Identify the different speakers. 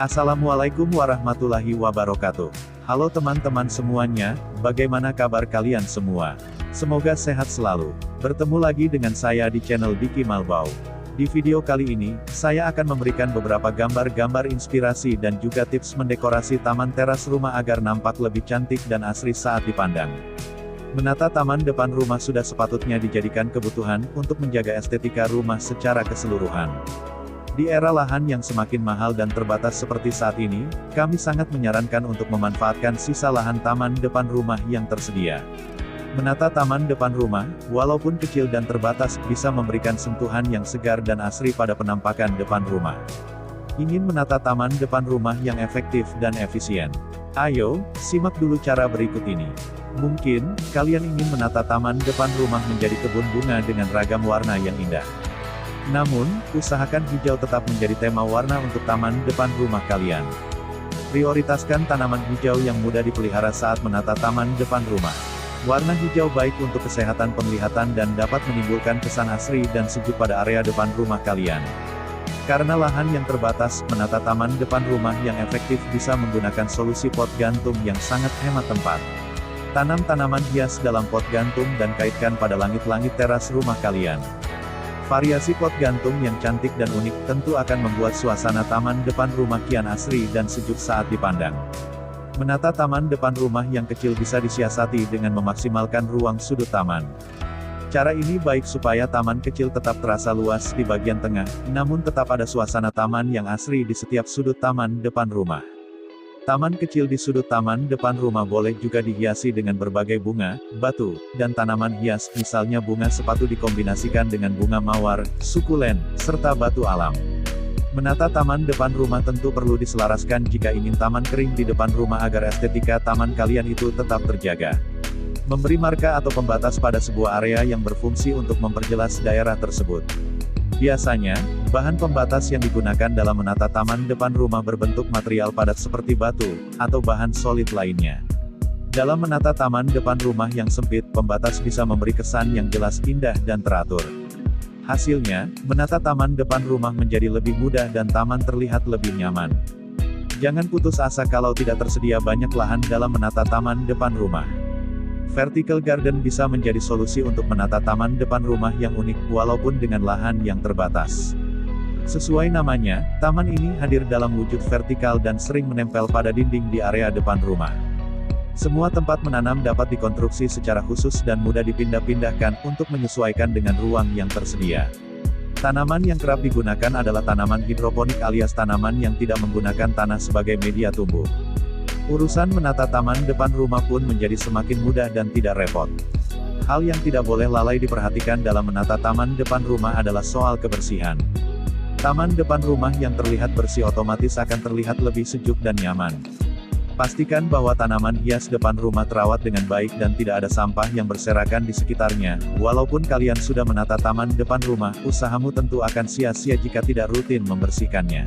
Speaker 1: Assalamualaikum warahmatullahi wabarakatuh. Halo teman-teman semuanya, bagaimana kabar kalian semua? Semoga sehat selalu. Bertemu lagi dengan saya di channel Diki Malbau. Di video kali ini, saya akan memberikan beberapa gambar-gambar inspirasi dan juga tips mendekorasi taman teras rumah agar nampak lebih cantik dan asri saat dipandang. Menata taman depan rumah sudah sepatutnya dijadikan kebutuhan untuk menjaga estetika rumah secara keseluruhan. Di era lahan yang semakin mahal dan terbatas seperti saat ini, kami sangat menyarankan untuk memanfaatkan sisa lahan taman depan rumah yang tersedia. Menata taman depan rumah, walaupun kecil dan terbatas, bisa memberikan sentuhan yang segar dan asri pada penampakan depan rumah. Ingin menata taman depan rumah yang efektif dan efisien? Ayo, simak dulu cara berikut ini. Mungkin, kalian ingin menata taman depan rumah menjadi kebun bunga dengan ragam warna yang indah. Namun, usahakan hijau tetap menjadi tema warna untuk taman depan rumah kalian. Prioritaskan tanaman hijau yang mudah dipelihara saat menata taman depan rumah. Warna hijau baik untuk kesehatan penglihatan dan dapat menimbulkan kesan asri dan sejuk pada area depan rumah kalian. Karena lahan yang terbatas, menata taman depan rumah yang efektif bisa menggunakan solusi pot gantung yang sangat hemat tempat. Tanam tanaman hias dalam pot gantung dan kaitkan pada langit-langit teras rumah kalian. Variasi pot gantung yang cantik dan unik tentu akan membuat suasana taman depan rumah kian asri dan sejuk saat dipandang. Menata taman depan rumah yang kecil bisa disiasati dengan memaksimalkan ruang sudut taman. Cara ini baik supaya taman kecil tetap terasa luas di bagian tengah, namun tetap ada suasana taman yang asri di setiap sudut taman depan rumah. Taman kecil di sudut taman depan rumah boleh juga dihiasi dengan berbagai bunga, batu, dan tanaman hias, misalnya bunga sepatu dikombinasikan dengan bunga mawar, sukulen, serta batu alam. Menata taman depan rumah tentu perlu diselaraskan jika ingin taman kering di depan rumah agar estetika taman kalian itu tetap terjaga. Memberi marka atau pembatas pada sebuah area yang berfungsi untuk memperjelas daerah tersebut. Biasanya, bahan pembatas yang digunakan dalam menata taman depan rumah berbentuk material padat seperti batu, atau bahan solid lainnya. Dalam menata taman depan rumah yang sempit, pembatas bisa memberi kesan yang jelas, indah, dan teratur. Hasilnya, menata taman depan rumah menjadi lebih mudah dan taman terlihat lebih nyaman. Jangan putus asa kalau tidak tersedia banyak lahan dalam menata taman depan rumah. Vertical garden bisa menjadi solusi untuk menata taman depan rumah yang unik, walaupun dengan lahan yang terbatas. Sesuai namanya, taman ini hadir dalam wujud vertikal dan sering menempel pada dinding di area depan rumah. Semua tempat menanam dapat dikonstruksi secara khusus dan mudah dipindah-pindahkan untuk menyesuaikan dengan ruang yang tersedia. Tanaman yang kerap digunakan adalah tanaman hidroponik alias tanaman yang tidak menggunakan tanah sebagai media tumbuh. Urusan menata taman depan rumah pun menjadi semakin mudah dan tidak repot. Hal yang tidak boleh lalai diperhatikan dalam menata taman depan rumah adalah soal kebersihan. Taman depan rumah yang terlihat bersih otomatis akan terlihat lebih sejuk dan nyaman. Pastikan bahwa tanaman hias depan rumah terawat dengan baik dan tidak ada sampah yang berserakan di sekitarnya. Walaupun kalian sudah menata taman depan rumah, usahamu tentu akan sia-sia jika tidak rutin membersihkannya.